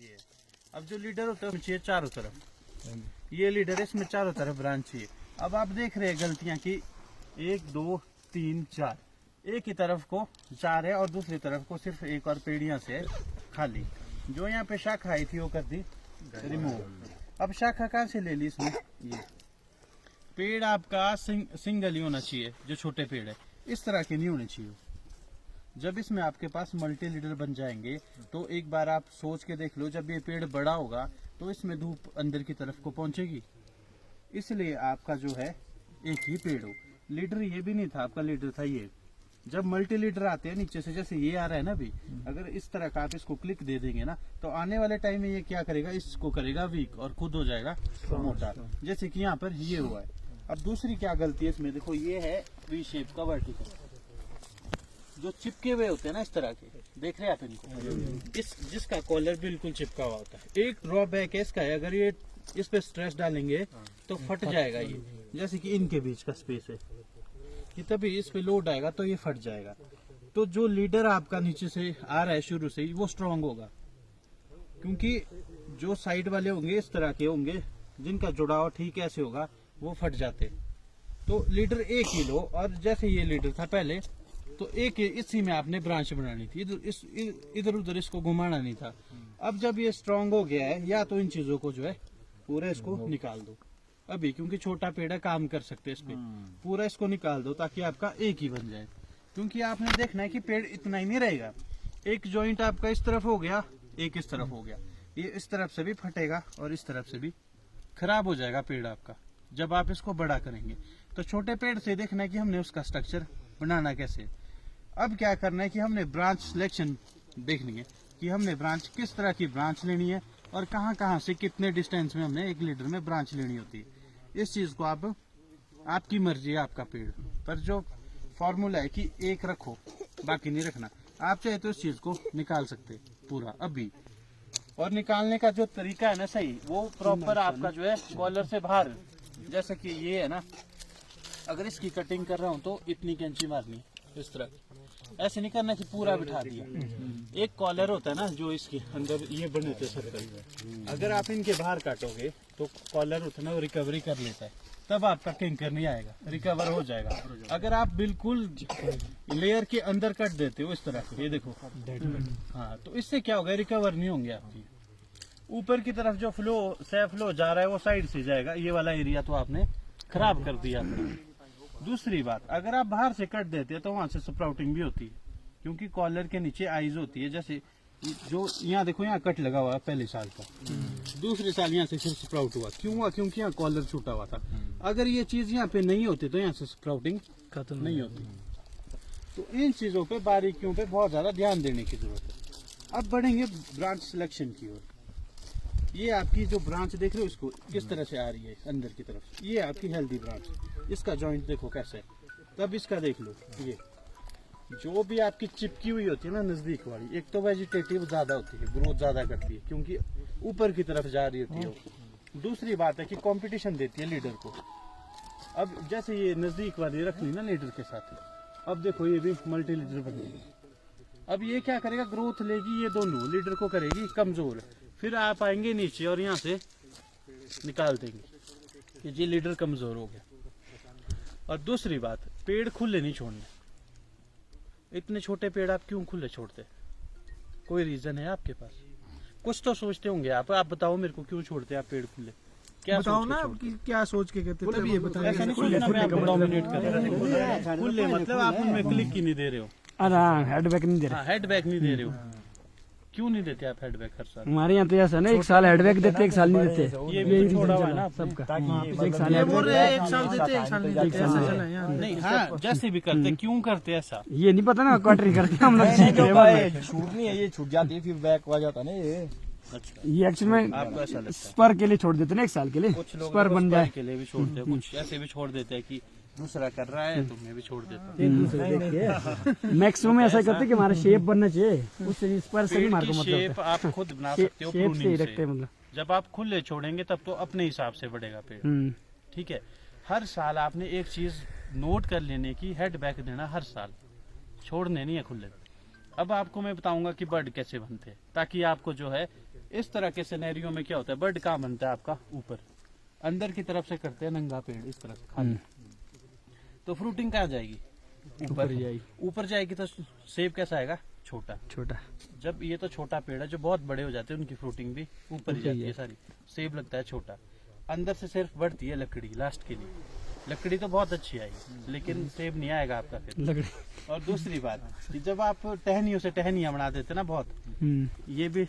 चाहिए। अब जो लीडर होता है चाहिए चारों तरफ, ये लीडर है, इसमें चारों तरफ ब्रांच चाहिए। अब आप देख रहे हैं गलतियां कि 1 2 3 4, एक ही तरफ को 4 है और दूसरी तरफ को सिर्फ एक और पेड़ियां से है खाली। जो यहाँ पे शाखा आई थी वो कर दी रिमूव। अब शाखा कहाँ से ले ली इसमें? ये पेड़ आपका सिंगल ही होना चाहिए, जो छोटे पेड़ है इस तरह के नहीं होने चाहिए। जब इसमें आपके पास मल्टी लीडर बन जाएंगे तो एक बार आप सोच के देख लो, जब ये पेड़ बड़ा होगा तो इसमें धूप अंदर की तरफ को पहुंचेगी। इसलिए आपका जो है एक ही पेड़ हो। लीडर ये भी नहीं था आपका, लीडर था ये। जब मल्टी लीडर आते हैं नीचे से, जैसे ये आ रहा है ना अभी, अगर इस तरह का आप इसको क्लिक दे देंगे ना तो आने वाले टाइम में ये क्या करेगा, इसको करेगा वीक और खुद हो जाएगा मोटा, जैसे कि यहाँ पर ये हुआ है। अब दूसरी क्या गलती है इसमें, देखो ये है वी शेप का वर्टिकल, जो चिपके हुए होते हैं ना इस तरह के, देख रहे हैं आप इनको, जिसका कॉलर बिल्कुल चिपका हुआ होता है। एक ड्रॉबैक है इसका, अगर ये इस पे स्ट्रेस डालेंगे तो फट जाएगा ये, जैसे कि इनके बीच का स्पेस है कि तभी इस पे लोड आएगा तो ये फट जाएगा। तो जो लीडर आपका नीचे से आ रहा है शुरू से ही वो स्ट्रांग होगा, क्योंकि जो साइड वाले होंगे इस तरह के होंगे जिनका जुड़ाव ठीक ऐसे होगा वो फट जाते। तो लीडर एक ही लो, और जैसे ये लीडर था पहले तो एक इसी में आपने ब्रांच बनानी थी, इधर उधर इसको घुमाना नहीं था। अब जब ये स्ट्रांग हो गया है, या तो इन चीजों को जो है पूरा इसको निकाल दो अभी, क्योंकि छोटा पेड़ है काम कर सकते हैं इस पे, पूरा इसको निकाल दो ताकि आपका एक ही बन जाए। क्योंकि आपने देखना है कि पेड़ इतना ही नहीं रहेगा, एक जॉइंट आपका इस तरफ हो गया, एक इस तरफ हो गया, ये इस तरफ से भी फटेगा और इस तरफ से भी खराब हो जाएगा पेड़ आपका जब आप इसको बड़ा करेंगे। तो छोटे पेड़ से देखना है कि हमने उसका स्ट्रक्चर बनाना कैसे। अब क्या करना है कि हमने ब्रांच सिलेक्शन देखनी है कि हमने ब्रांच किस तरह की ब्रांच लेनी है और कहाँ कहाँ से कितने डिस्टेंस में हमने एक लीडर में ब्रांच लेनी होती है। इस चीज को आप, आपकी मर्जी है आपका पेड़ पर, जो फॉर्मूला है कि एक रखो बाकी नहीं रखना। आप चाहे तो इस चीज को निकाल सकते पूरा अभी, और निकालने का जो तरीका है ना सही, वो प्रॉपर आपका जो है कॉलर से बाहर, जैसे कि ये है ना, अगर इसकी कटिंग कर रहा हूँ तो इतनी कैंची मारनी इस तरह, ऐसे नहीं करना कि पूरा बिठा दिया। एक कॉलर होता है ना जो इसके अंदर ये बने थे सर्कल, अगर आप इनके बाहर काटोगे तो कॉलर होता है ना वो रिकवरी कर लेता है, तब आपका कैंकर नहीं आएगा, रिकवर हो जाएगा। अगर आप बिल्कुल लेयर के अंदर कट देते हो इस तरह से, ये देखो हाँ, तो इससे क्या होगा, रिकवर नहीं होंगे आपकी। ऊपर की तरफ जो फ्लो जा रहा है वो साइड से जाएगा, ये वाला एरिया तो आपने खराब कर दिया। दूसरी बात, अगर आप बाहर से कट देते हैं तो वहां से स्प्राउटिंग भी होती है, क्योंकि कॉलर के नीचे आइज होती है। जैसे जो यहाँ देखो, यहाँ कट लगा हुआ है पहले साल का, दूसरे साल यहाँ से फिर स्प्राउट हुआ। क्यों हुआ? क्योंकि यहाँ कॉलर छूटा हुआ था। अगर ये चीज यहाँ पे नहीं होती तो यहाँ से स्प्राउटिंग खत्म नहीं होती। तो इन चीजों पे, बारीकियों पे बहुत ज्यादा ध्यान देने की जरूरत है। अब बढ़ेंगे ब्रांच सिलेक्शन की ओर। ये आपकी जो ब्रांच देख रहे हो इसको किस तरह से आ रही है अंदर की तरफ, ये आपकी हेल्दी ब्रांच। इसका जॉइंट देखो कैसे है, तब इसका देख लो। ये जो भी आपकी चिपकी हुई होती है ना नजदीक वाली, एक तो वेजिटेटिव ज्यादा होती है, ग्रोथ ज्यादा करती है क्योंकि ऊपर की तरफ जा रही होती है। दूसरी बात है कि कंपटीशन देती है लीडर को। अब जैसे ये नजदीक वाली रख ली ना लीडर के साथ, अब देखो ये भी मल्टी लीडर बन गई। अब ये क्या करेगा, ग्रोथ लेगी, ये दोनों लीडर को करेगी कमजोर। फिर आप आएंगे नीचे और यहाँ से निकाल देंगे कि ये लीडर कमजोर हो गया। और दूसरी बात, पेड़ खुले नहीं छोड़ने। इतने छोटे पेड़ आप क्यों खुले छोड़ते? कोई रीजन है आपके पास? कुछ तो सोचते होंगे आप बताओ मेरे को, क्यों छोड़ते आप पेड़ खुले? क्या बताओ ना, क्या सोच के कहते हैं, तभी ये बताओ। ऐसा नहीं सोचना मैं आपको डोमिनेट कर रहा हूं। खुले मतलब आप उनमें क्लिक ही नहीं दे रहे हो। हेडबैक नहीं दे रहे। हेडबैक नहीं दे रहे हो। क्यों नहीं देते आप हेडबैक हर साल? हमारे यहाँ तो ऐसा ना, एक साल हेडबैक देते, एक साल नहीं देते। ये भी छोड़ा हुआ है ना सबका, एक साल देते, एक साल नहीं देते। नहीं, हाँ, जैसे भी करते, क्यों करते ऐसा ये नहीं पता ना, क्वार्टरी करते हम लोग। छूट नहीं है, ये छूट जाती है फिर बैक आ जाता ना ये। अच्छा, ये एक्चुअल में स्पर के लिए छोड़ देते ना, एक साल के लिए। कुछ लोग स्पर बन जाए के लिए भी छोड़ते हैं, कुछ ऐसे भी छोड़ देते हैं कि दूसरा कर रहा है तो मैं भी छोड़ देता हूँ। मैक्सिमम ऐसा करते कि हमारा शेप बनना चाहिए, उससे स्पर से नहीं मार्को मतलब शेप आप खुद बना सकते हो शेप से ही रखते से। हैं मतलब। जब आप खुले छोड़ेंगे तब तो अपने हिसाब से बढ़ेगा पेड़। ठीक है, हर साल आपने एक चीज नोट कर लेने की, हेड बैक देना हर साल, छोड़ने नहीं है खुले। अब आपको मैं बताऊंगा कि बर्ड कैसे बनते हैं, ताकि आपको जो है इस तरह के सिनेरियो में क्या होता है, बर्ड कहाँ बनता है आपका ऊपर, अंदर की तरफ से करते हैं नंगा पेड़ इस तरह से खाली, तो फ्रूटिंग कहाँ जाएगी, ऊपर जाएगी। ऊपर जाएगी तो सेब कैसा आएगा, छोटा। छोटा। जब ये तो छोटा पेड़ है, जो बहुत बड़े हो जाते हैं उनकी फ्रूटिंग भी ऊपर ही जाती है सारी, सेब लगता है छोटा। अंदर से सिर्फ बढ़ती है लकड़ी लास्ट के लिए, लकड़ी तो बहुत अच्छी आएगी लेकिन सेब नहीं आएगा आपका फिर। लकड़ी। और दूसरी बात कि जब आप टहनियों से टहनियां बना देते ना बहुत, ये भी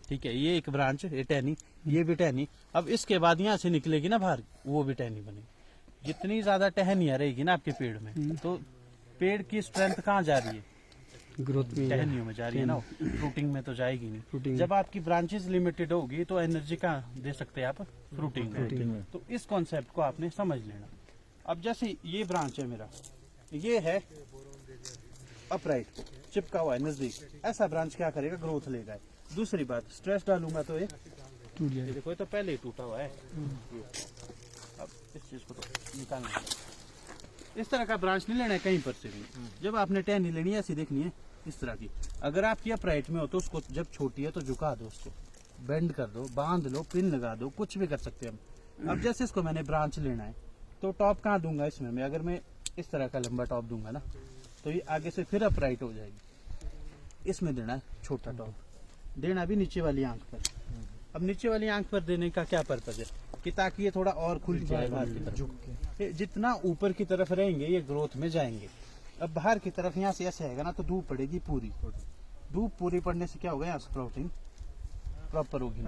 ठीक है, ये एक ब्रांच, ये टहनी, ये भी टहनी, अब इसके बाद यहाँ से निकलेगी ना बाहर, वो भी टहनी बनेगी। जितनी ज्यादा टहनियां रहेगी ना आपके पेड़ में, तो पेड़ की स्ट्रेंथ कहाँ जा रही है, ग्रोथ में, टहनियों में जा रही है ना, फ्रूटिंग में तो जाएगी नहीं। फ्रूटिंग। जब आपकी ब्रांचेस लिमिटेड होगी तो एनर्जी कहाँ दे सकते हैं आप, फ्रूटिंग में। तो इस कॉन्सेप्ट को आपने समझ लेना। अब जैसे ये ब्रांच है मेरा, ये है अपराइट चिपका हुआ है नजदीक, ऐसा ब्रांच क्या करेगा, ग्रोथ लेगा। दूसरी बात, स्ट्रेस डालूंगा तो ये टूट ये जाएगा। देखो, ये तो पहले ही टूटा हुआ है। ये। अब इस चीज को तो निकालना है। इस तरह का ब्रांच नहीं लेना है कहीं पर से भी। जब आपने टहनी लेनी है, ऐसी देखनी है इस तरह की। अगर आपकी अपराइट में हो तो उसको जब छोटी है तो झुका दो, उसको बेंड कर दो, बांध लो, पिन लगा दो, कुछ भी कर सकते हैं हम। अब जैसे इसको मैंने ब्रांच लेना है तो टॉप कहाँ दूंगा इसमें मैं, अगर मैं इस तरह का लंबा टॉप दूंगा ना तो ये आगे से फिर अपराइट हो जाएगी। इसमें देना है छोटा टॉप, देना भी नीचे वाली आंख पर। अब नीचे वाली आंख पर देने का क्या पर्पज है कि ताकि ये थोड़ा और खुल जाए बाहर की तरफ। ये जितना ऊपर की तरफ रहेंगे ये ग्रोथ में जाएंगे। अब बाहर की तरफ यहाँ से ऐसे आएगा ना तो धूप पड़ेगी पूरी, धूप पूरी पड़ने से क्या होगा, यहाँ स्प्राउटिंग प्रॉपर होगी,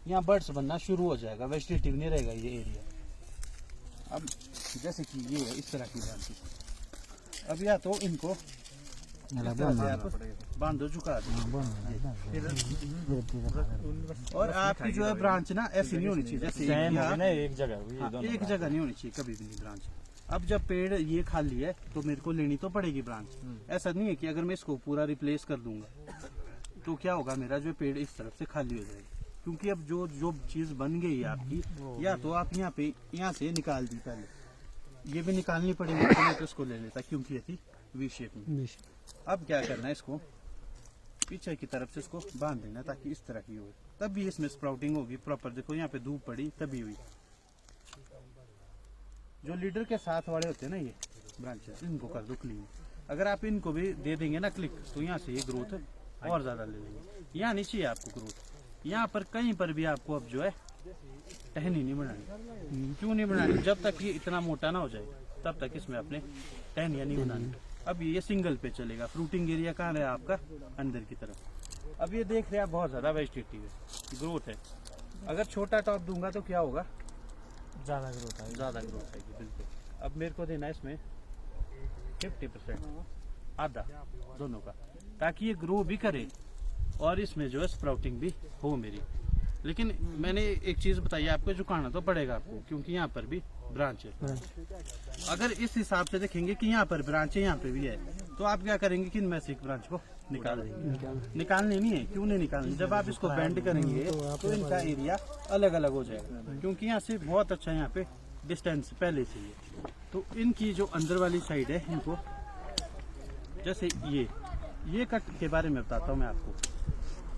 यहाँ बर्ड्स बनना शुरू हो जाएगा, वेजिटेटिव नहीं रहेगा ये एरिया। अब जैसे कि ये है इस तरह की ब्रांचेस, अब या तो इनको इस तरह से आप बांधो, झुका दो, और आपकी जो है ब्रांच ना ऐसी नहीं होनी चाहिए जैसे एक जगह, हाँ, एक जगह नहीं होनी चाहिए कभी भी नहीं ब्रांच। अब जब पेड़ ये खाली है तो मेरे को लेनी तो पड़ेगी ब्रांच। ऐसा नहीं है कि अगर मैं इसको पूरा रिप्लेस कर दूंगा तो क्या होगा, मेरा जो पेड़ इस तरफ से खाली हो जाएगा। क्योंकि अब जो जो चीज बन गई है आपकी, या तो आप यहाँ पे यहाँ से निकाल दी, पहले ये भी निकालनी पड़ेगी, तो मैं तो इसको ले लेता क्योंकि ये थी वी शेप में। अब क्या करना है, इसको पीछे की तरफ से इसको बांध देना ताकि इस तरह की हो, तब भी इसमें स्प्राउटिंग होगी प्रॉपर। देखो यहाँ पे धूप पड़ी तभी हुई। जो लीडर के साथ वाले होते हैं ना ये ब्रांचेस, इनको कर दो क्लीन। अगर आप इनको भी दे देंगे ना क्लिक, तो यहाँ से ये ग्रोथ और ज्यादा ले लेंगे। यहाँ नहीं चाहिए आपको ग्रोथ, यहाँ पर कहीं पर भी आपको अब जो है टहनी नहीं बनानी। क्यों नहीं बनानी, जब तक ये इतना मोटा ना हो जाए तब तक इसमें अपने टहनियाँ नहीं बनानी। अब ये सिंगल पे चलेगा। फ्रूटिंग एरिया कहाँ है आपका, अंदर की तरफ। अब ये देख रहे हैं बहुत ज्यादा वेजिटेटिव है, ग्रोथ है। अगर छोटा टॉप दूंगा तो क्या होगा, ज्यादा ग्रोथ है, ज्यादा ग्रोथ आएगी बिल्कुल। अब मेरे को देना है इसमें 50%, आधा दोनों का, ताकि ये ग्रो भी करे और इसमें जो है स्प्राउटिंग भी हो मेरी। लेकिन मैंने एक चीज बताई आपको, झुकाना तो पड़ेगा आपको क्योंकि यहाँ पर भी ब्रांच है। अगर इस हिसाब से देखेंगे कि यहाँ पर ब्रांच है, यहाँ पे भी है, तो आप क्या करेंगे कि इनमें से एक ब्रांच को निकाल देंगे। निकालनी नहीं है, क्यों नहीं निकालनी, जब आप इसको बेंड करेंगे तो इनका एरिया अलग अलग हो जाएगा। क्योंकि यहाँ से बहुत अच्छा यहाँ पे डिस्टेंस पहले से ही है। तो इनकी जो अंदर वाली साइड है, इनको जैसे ये कट के बारे में बताता हूँ मैं आपको।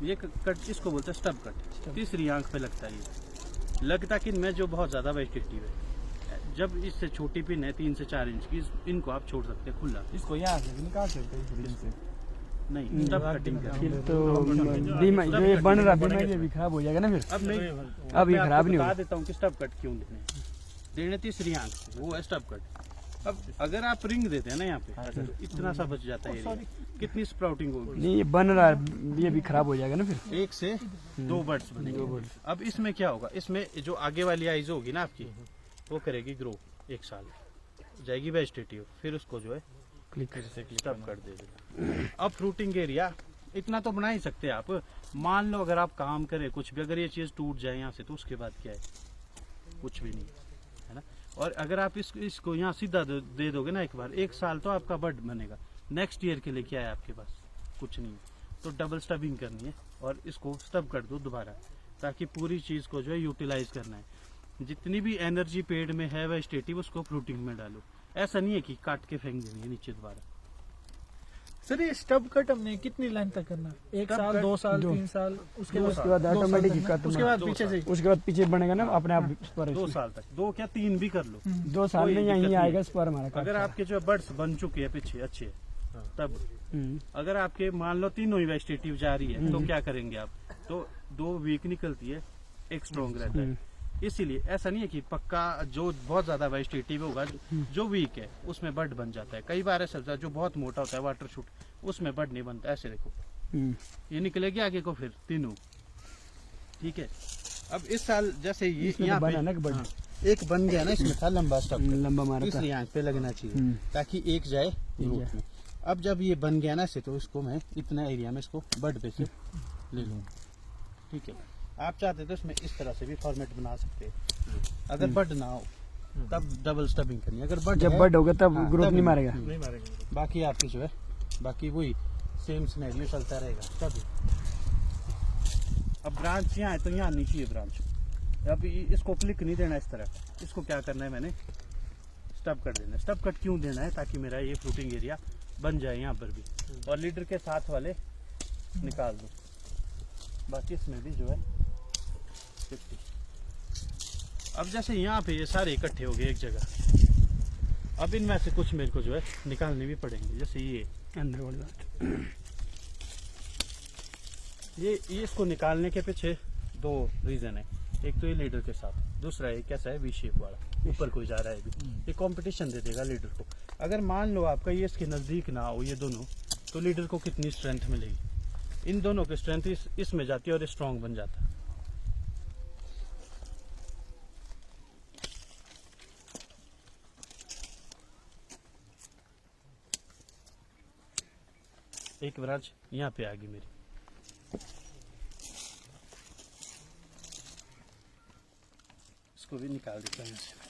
ये कट इसको बोलते हैं स्टब कट, तीसरी आंख पे लगता है। ये लगता कि इनमें जो बहुत ज्यादा वेजिटेटिव है, जब इससे छोटी पिन है 3 से 4 इंच की, इनको आप छोड़ सकते हैं खुला। इसको यहाँ से भी निकाल सकते हैं फ्रिज से, नहीं स्टब कटिंग फिर तो बीमा जो ये बन रहा बीमा ये भी खराब हो जाएगा ना फिर। अब नहीं, अब ये खराब नहीं बता होगा। देता हूँ कि स्टब कट क्यों देने तीसरी आंख से, वो है स्टब कट। अब अगर आप रिंग देते हैं ना यहाँ पे, ऐसा तो इतना सा बच जाता है एरिया। कितनी स्प्राउटिंग होगी, नहीं ये बन रहा ये भी खराब हो जाएगा ना फिर। 1 से 2 बर्ड्स बनेंगे। अब इसमें क्या होगा, इसमें जो आगे वाली आइज होगी ना आपकी, वो करेगी ग्रो 1 साल, जाएगी वेजिटेटिव, फिर उसको जो है क्लिक स्टब कर दे देगा। अब फ्रूटिंग एरिया इतना तो बना ही सकते हैं आप। मान लो अगर आप काम करें कुछ भी, अगर ये चीज टूट जाए यहाँ से, तो उसके बाद क्या है, कुछ भी नहीं है ना। और अगर आप इसको यहाँ सीधा दे दोगे ना एक बार, 1 साल तो आपका बर्ड बनेगा। नेक्स्ट ईयर के लिए क्या है आपके पास, कुछ नहीं। तो डबल स्टबिंग करनी है और इसको स्टब कर दो दोबारा, ताकि पूरी चीज को जो है यूटिलाइज करना है। जितनी भी एनर्जी पेड़ में है वेजिटेटिव, उसको फ्रूटिंग में डालो। ऐसा नहीं है कि काट के फेंक देनी है नीचे दोबारा। सर ये स्टब कट हमने कितनी लाइन तक करना है? 1 स्टब साल, कट 2 साल, दो। 3 साल, उसके उसके बाद बाद 2 साल ऑटोमेटिक करना है? कट उसके बाद 2 पीछे से उसके बाद पीछे बनेगा ना अपने आप स्पर। 2 साल तक, 2 क्या 3 भी कर लो। 2 साल कोई में दिक्कत यहीं नहीं आएगा है। स्पर हमारा कट। अगर आपके जो बर्ड्स बन चुके हैं पीछे अच्छे, तब अगर आपके मान लो तीनों ही वेजिटेटिव जा रही है, तो क्या करेंगे आप? तो 2 वीक निकलती है, 1 स्ट्रॉन्ग रहता है। इसीलिए ऐसा नहीं है कि पक्का जो बहुत ज्यादा वेजिटेटिव होगा, जो वीक है उसमें बर्ड बन जाता है। कई बार ऐसा होता है जो बहुत मोटा होता है वाटर शूट, उसमें बर्ड नहीं बनता। ऐसे देखो ये निकलेगी आगे को फिर तीनों, ठीक है। अब इस साल जैसे ये इसमें यहाँ तो पे बना ना कि बर्ड। हाँ, एक बन गया ना, इसमें था लंबा स्टॉक, लंबा मारा था। इसलिए यहाँ पे लगना चाहिए ताकि एक जाए ग्रोथ में। अब जब ये बन गया ना से, तो इसको मैं इतना एरिया में इसको बर्ड पे से ले लूँगा, ठीक है। आप चाहते तो इसमें इस तरह से भी फॉर्मेट बना सकते हैं। अगर बर्ड ना हो तब डबल स्टबिंग करनी है। अगर बर्ड जब है, बर्ड होगा तब हाँ, ग्रोथ तब नहीं मारेगा। नहीं मारेंगे। बाकी आपकी जो है, बाकी वही सेम सिनेरियो चलता रहेगा तभी। अब ब्रांच यहाँ है तो यहाँ नीचे है ब्रांच। अब इसको क्लिक नहीं देना इस तरह, इसको क्या करना है, मैंने स्टब कट देना है। स्टब कट क्यों देना है? ताकि मेरा ये फ्रूटिंग एरिया बन जाए यहाँ पर भी, और लीडर के साथ वाले निकाल दो। बाकी इसमें भी जो है 50। अब जैसे यहाँ पे ये सारे इकट्ठे हो गए एक जगह, अब इनमें से कुछ मेरे को जो है निकालने भी पड़ेंगे। जैसे ये अंदर वाली बात। ये इसको निकालने के पीछे 2 रीजन है। एक तो ये लीडर के साथ, दूसरा ये कैसा है, वी शेप वाला, ऊपर कोई जा रहा है भी, ये कंपटीशन दे देगा लीडर को। अगर मान लो आपका ये इसके नजदीक ना हो ये दोनों, तो लीडर को कितनी स्ट्रेंथ मिलेगी? इन दोनों की स्ट्रेंथ इसमें जाती है और स्ट्रांग बन जाता है। एक ब्रांच यहाँ पे आ गई मेरी, इसको भी निकाल देता हूँ यहाँ से।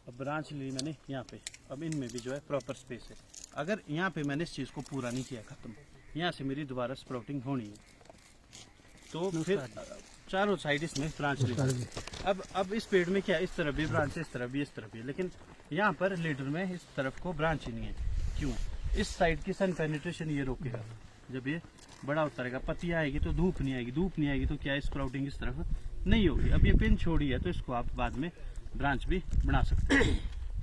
अब ब्रांच ली मैंने यहाँ पे, अब इनमें भी जो है प्रॉपर स्पेस है। अगर यहाँ पे मैंने इस चीज़ को पूरा नहीं किया खत्म, यहाँ से मेरी दोबारा स्प्राउटिंग होनी है, तो फिर चारों साइड इसमें ब्रांच ली। अब इस पेड़ में क्या है, इस तरफ भी ब्रांच है, इस तरफ भी, इस तरफ भी, लेकिन यहाँ पर लीडर में इस तरफ को ब्रांच ही नहीं है। क्यों? इस साइड की सन पेनिट्रेशन ये रोकेगा। जब ये बड़ा होता रहेगा, पत्तियां आएगी तो धूप नहीं आएगी, धूप नहीं आएगी तो क्या स्प्राउटिंग इस तरफ नहीं होगी। अब ये पिन छोड़ी है तो इसको आप बाद में ब्रांच भी बना सकते हो।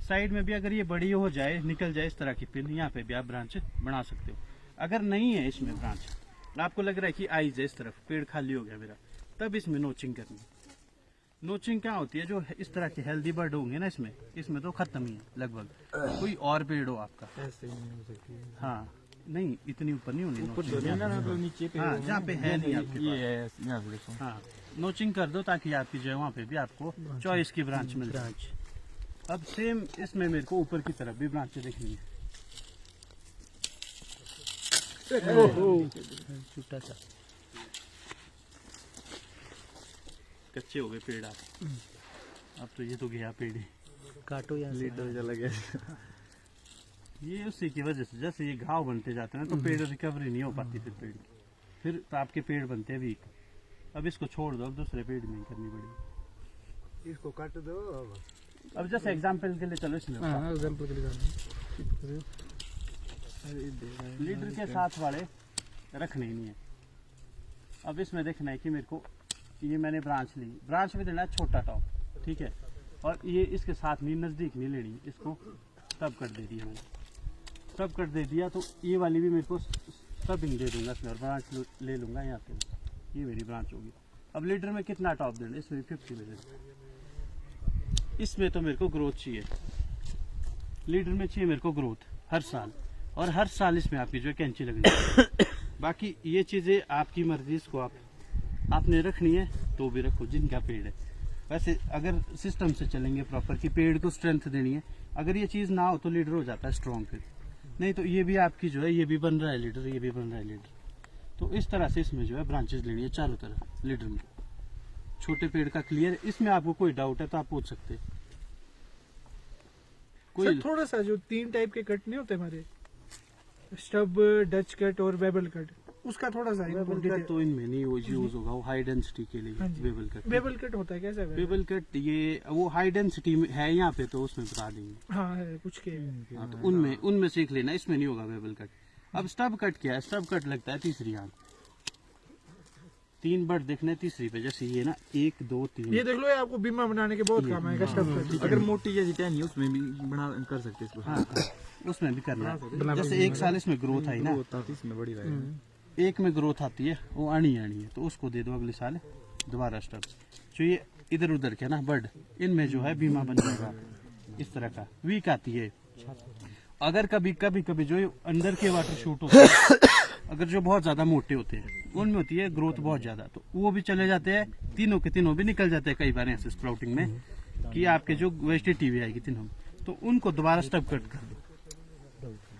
साइड में भी अगर ये बड़ी हो जाए, निकल जाए इस तरह की पिन, यहाँ पे भी आप ब्रांच बना सकते हो। अगर नहीं है इसमें ब्रांच, आपको लग रहा है कि आइज है इस तरफ, पेड़ खाली हो गया मेरा, तब इसमें नोचिंग करनी। नोचिंग क्या होती है, जो इस तरह के हेल्दी बर्ड होंगे ना इसमें तो खत्म ही है लगभग। कोई और पेड़ हो आपका, ऐसे ही नहीं हो सकती। हाँ नहीं इतनी ऊपर नहीं होनी ऊपर नोचिंग, ना तो नीचे पे हाँ जहाँ पे है नहीं आपके ये पास, है यहाँ से देखो। हाँ नोचिंग कर दो ताकि आपकी जो है वहाँ पे भी आपको चॉइस की ब्रांच मिल जाए। अब सेम इसमें मेरे को ऊपर की तरफ भी ब्रांचें देखनी है। छोटा सा कच्चे हो गए पेड़ आप, अब तो ये तो गया पेड़ ही, काटो यहाँ से। लीटर चला गया। ये उसी की वजह से जैसे ये घाव बनते जाते हैं ना, तो पेड़ रिकवरी नहीं हो पाती फिर पेड़ की, फिर तो आपके पेड़ बनते हैं वीक। अब इसको छोड़ दो, अब दूसरे पेड़ में ही करनी पड़ेगी। इसको काट दो। अब जैसे एग्जाम्पल के लिए चलो इसमें हाँ एग्जाम्पल के लिए लीडर के साथ वाले रखने ही नहीं है। अब इसमें देखना है कि मेरे को ये मैंने ब्रांच ली, ब्रांच में देना है छोटा टॉप, ठीक है, और ये इसके साथ नहीं, नज़दीक नहीं लेनी, इसको स्टब कट दे दिया मैंने। स्टब कट दे दिया तो ये वाली भी मेरे को स्टबिंग दे दूंगा इसमें, और ब्रांच ले लूँगा यहाँ पे, ये मेरी ब्रांच होगी। अब लीडर में कितना टॉप देना, इसमें 50 दे देना। इसमें तो मेरे को ग्रोथ चाहिए, लीडर में चाहिए मेरे को ग्रोथ हर साल, और हर साल इसमें आपकी जो है कैंची लगनी है। बाकी ये चीज़ें आपकी मर्जी, इसको आपने रखनी है तो भी रखो जिनका पेड़ है। वैसे अगर सिस्टम से चलेंगे प्रॉपर कि पेड़ को स्ट्रेंथ देनी है, अगर ये चीज़ ना हो तो लीडर हो जाता है स्ट्रॉन्ग, फिर नहीं तो ये भी आपकी जो है, ये भी बन रहा है लीडर, ये भी बन रहा है लीडर। तो इस तरह से इसमें जो है ब्रांचेस लेनी है चारों तरफ लीडर में। छोटे पेड़ का क्लियर, इसमें आपको कोई डाउट है तो आप पूछ सकते हैं। सर थोड़ा सा जो 3 टाइप के कट नहीं होते हमारे, स्टब, डच कट और वेबल कट, उसका थोड़ा सा वेबल कट तो इनमें नहीं यूज होगा, वो हाई डेंसिटी के लिए हाँ जी। वेबल कट। बेबल कट होता है कैसा? वेबल कट ये वो हाई डेंसिटी में है यहाँ पे, तो उसमें बता देंगे। हाँ है कुछ के। हाँ, तो उनमें सीख लेना, इसमें नहीं होगा वेबल कट। अब स्टब कट क्या है? स्टब कट लगता है तीसरी आंख, 3 बर्ड देखने तीसरी पे, जैसे ये ना 1 2 3। ये देख लो, ये आपको बीमा बनाने के बहुत काम आएगा स्टब कट। अगर मोटी जैसी टहनी है उसमें भी बना कर सकते हैं इसको। हाँ, उसमें भी करना है। जैसे 1 साल इसमें ग्रोथ आई ना, इसमें बड़ी रहेगा। एक में ग्रोथ आती है, वो आनी है, तो उसको दे दो अगले साल दोबारा स्टब। जो ये इधर उधर के ना बर्ड, इनमें जो है बीमा बन जाएगा इस तरह का। वीक आती है अगर कभी कभी जो अंदर के वाटर शूट होते हैं, अगर जो बहुत ज्यादा मोटे होते हैं उनमें होती है ग्रोथ बहुत ज्यादा, तो वो भी चले जाते हैं, तीनों के तीनों भी निकल जाते हैं कई बार ऐसे स्प्राउटिंग में कि आपके जो वेजिटेटिव आएगी तीनों में, तो उनको दोबारा स्टब कट कर दो,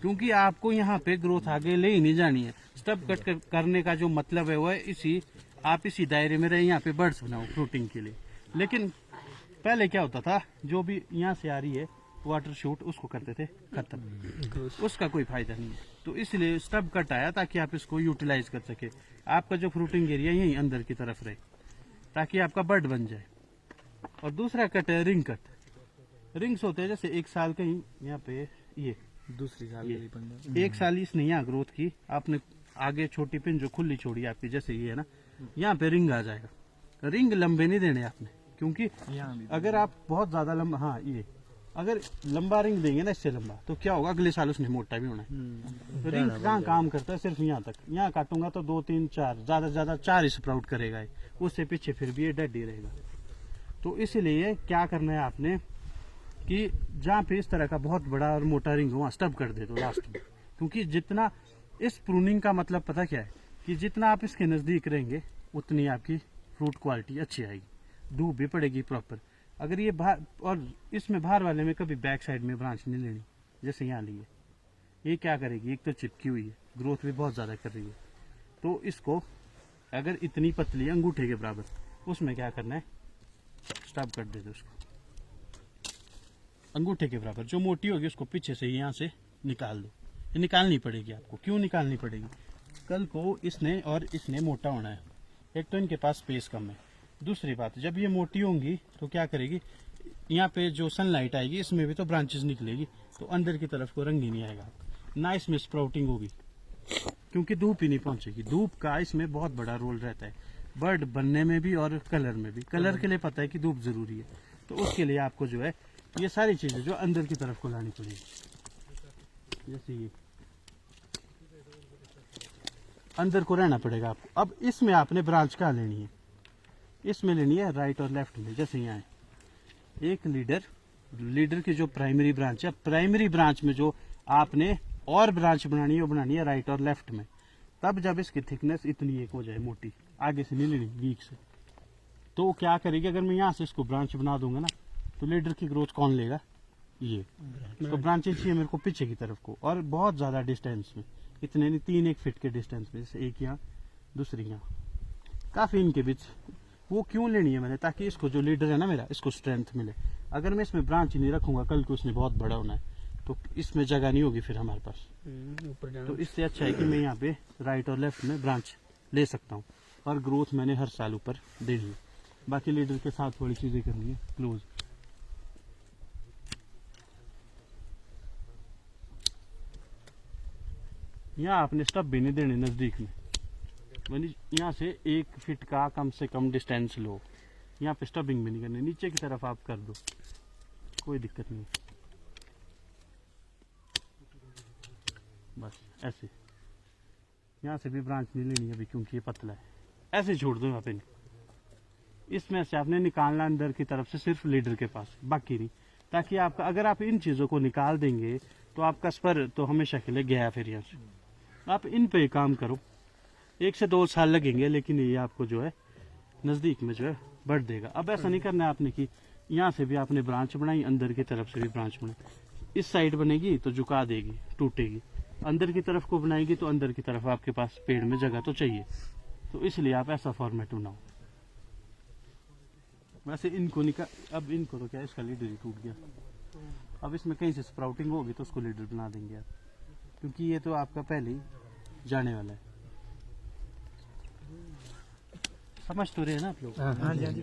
क्योंकि आपको यहाँ पे ग्रोथ आगे ले ही नहीं जानी है। स्टब कट करने का जो मतलब है वो है आप इसी दायरे में रहे, यहाँ पे बर्ड्स बनाओ फ्रूटिंग के लिए। लेकिन पहले क्या होता था, जो भी यहाँ से आ रही है वाटर शूट उसको करते थे खत्म, उसका कोई फायदा नहीं है। तो इसलिए स्टब कट आया ताकि आप इसको यूटिलाइज कर सके, आपका जो फ्रूटिंग एरिया यही अंदर की तरफ रहे, ताकि आपका बर्ड बन जाए। और दूसरा कट है रिंग कट। रिंग्स होते हैं जैसे 1 साल का ही यहाँ पे, ये दूसरी साल ये के लिए बन 1 साल इसने यहाँ ग्रोथ की, आपने आगे छोटी पिन जो खुली छोड़ी आपकी, जैसे ये है ना, यहाँ पे रिंग आ जाएगा। रिंग लंबे नहीं देने आपने, क्योंकि यहाँ भी अगर आप बहुत ज्यादा लंबा, हाँ ये अगर लंबा रिंग देंगे ना इससे लंबा, तो क्या होगा अगले साल उसने मोटा भी होना है। रिंग कहाँ काम करता है? सिर्फ यहाँ तक, यहाँ काटूंगा तो 2 3 4 ज्यादा से ज्यादा 4 स्प्राउट करेगा ये, उससे पीछे फिर भी ये डेड ही रहेगा। तो इसलिए क्या करना है आपने कि जहाँ पे इस तरह का बहुत बड़ा और मोटा रिंग हो वहाँ स्टब कर दे दो लास्ट में, क्योंकि जितना इस प्रूनिंग का मतलब पता क्या है कि जितना आप इसके नजदीक रहेंगे उतनी आपकी फ्रूट क्वालिटी अच्छी आएगी, धूप भी पड़ेगी प्रॉपर। अगर ये बाहर, और इसमें बाहर वाले में कभी बैक साइड में ब्रांच नहीं लेनी, जैसे यहाँ ली है, ये क्या करेगी, एक तो चिपकी हुई है, ग्रोथ भी बहुत ज्यादा कर रही है, तो इसको अगर इतनी पतली अंगूठे के बराबर, उसमें क्या करना है, स्टब कर दे दो उसको अंगूठे के बराबर। जो मोटी होगी उसको पीछे से यहाँ से निकाल दो, ये निकालनी पड़ेगी आपको। क्यों निकालनी पड़ेगी? कल को इसने और इसने मोटा होना है, एक तो इनके पास स्पेस कम है, दूसरी बात जब ये मोटी होंगी तो क्या करेगी, यहाँ पे जो सनलाइट आएगी इसमें भी तो ब्रांचेस निकलेगी, तो अंदर की तरफ को रंग ही नहीं आएगा ना, इसमें स्प्राउटिंग होगी, क्योंकि धूप ही नहीं पहुंचेगी। धूप का इसमें बहुत बड़ा रोल रहता है, बर्ड बनने में भी और कलर में भी। कलर के लिए पता है कि धूप जरूरी है, तो उसके लिए आपको जो है ये सारी चीजें जो अंदर की तरफ को लानी पड़ेगी, जैसे ये अंदर को रहना पड़ेगा आपको। अब इसमें आपने ब्रांच कहाँ लेनी है, इसमें लेनी है राइट और लेफ्ट में। जैसे यहाँ है एक लीडर की जो प्राइमरी ब्रांच है, प्राइमरी ब्रांच में जो आपने और ब्रांच बनानी है वो बनानी है राइट और लेफ्ट में। तब जब इसकी थिकनेस इतनी एक हो जाए मोटी, आगे से नहीं लेनी वीक से, तो क्या करेगी, अगर मैं यहाँ से इसको ब्रांच बना दूंगा ना, तो लीडर की ग्रोथ कौन लेगा, ये। तो ब्रांचेस चाहिए मेरे को पीछे की तरफ को, और बहुत ज्यादा डिस्टेंस में, इतने नहीं 3-1 फीट के डिस्टेंस में, जैसे एक यहाँ दूसरी यहाँ, काफी इनके बीच। वो क्यों लेनी है मैंने, ताकि इसको जो लीडर है ना मेरा, इसको स्ट्रेंथ मिले। अगर मैं इसमें ब्रांच ही नहीं रखूंगा, कल को उसने बहुत बड़ा होना है तो इसमें जगह नहीं होगी फिर हमारे पास। तो इससे अच्छा है कि मैं यहाँ पे राइट और लेफ्ट में ब्रांच ले सकता हूँ, और ग्रोथ मैंने हर साल ऊपर देनी है। बाकी लीडर के साथ थोड़ी चीजें करनी है क्लोज। यहाँ आपने स्टब भी नहीं देने नजदीक में, यहाँ से 1 फीट का कम से कम डिस्टेंस लो, यहाँ पे स्टबिंग भी नहीं करनी, नीचे की तरफ आप कर दो, कोई दिक्कत नहीं। बस ऐसे, यहाँ से भी ब्रांच नहीं लेनी अभी क्योंकि ये पतला है, ऐसे छोड़ दो यहाँ पे। इसमें से आपने निकालना अंदर की तरफ से सिर्फ लीडर के पास, बाकी नहीं, ताकि आपका, अगर आप इन चीजों को निकाल देंगे तो आपका स्पर तो हमेशा के लिए गया फिर यहाँ से। आप इन पे काम करो, 1 से 2 साल लगेंगे, लेकिन ये आपको जो है नजदीक में जो है बढ़ देगा। अब ऐसा नहीं करना है आपने कि यहाँ से भी आपने ब्रांच बनाई, अंदर की तरफ से भी ब्रांच बनाई। इस साइड बनेगी तो झुका देगी, टूटेगी, अंदर की तरफ को बनाएगी तो अंदर की तरफ आपके पास पेड़ में जगह तो चाहिए, तो इसलिए आप ऐसा फॉर्मेट बनाओ। वैसे इनको अब इनको तो क्या, इसका लीडर ही टूट गया, अब इसमें कहीं से स्प्राउटिंग होगी तो उसको लीडर बना देंगे आप, क्योंकि ये तो आपका पहले ही जाने वाला है। समझ तो रहे हैं ना आप लोग। हाँ हाँ जी हाँ जी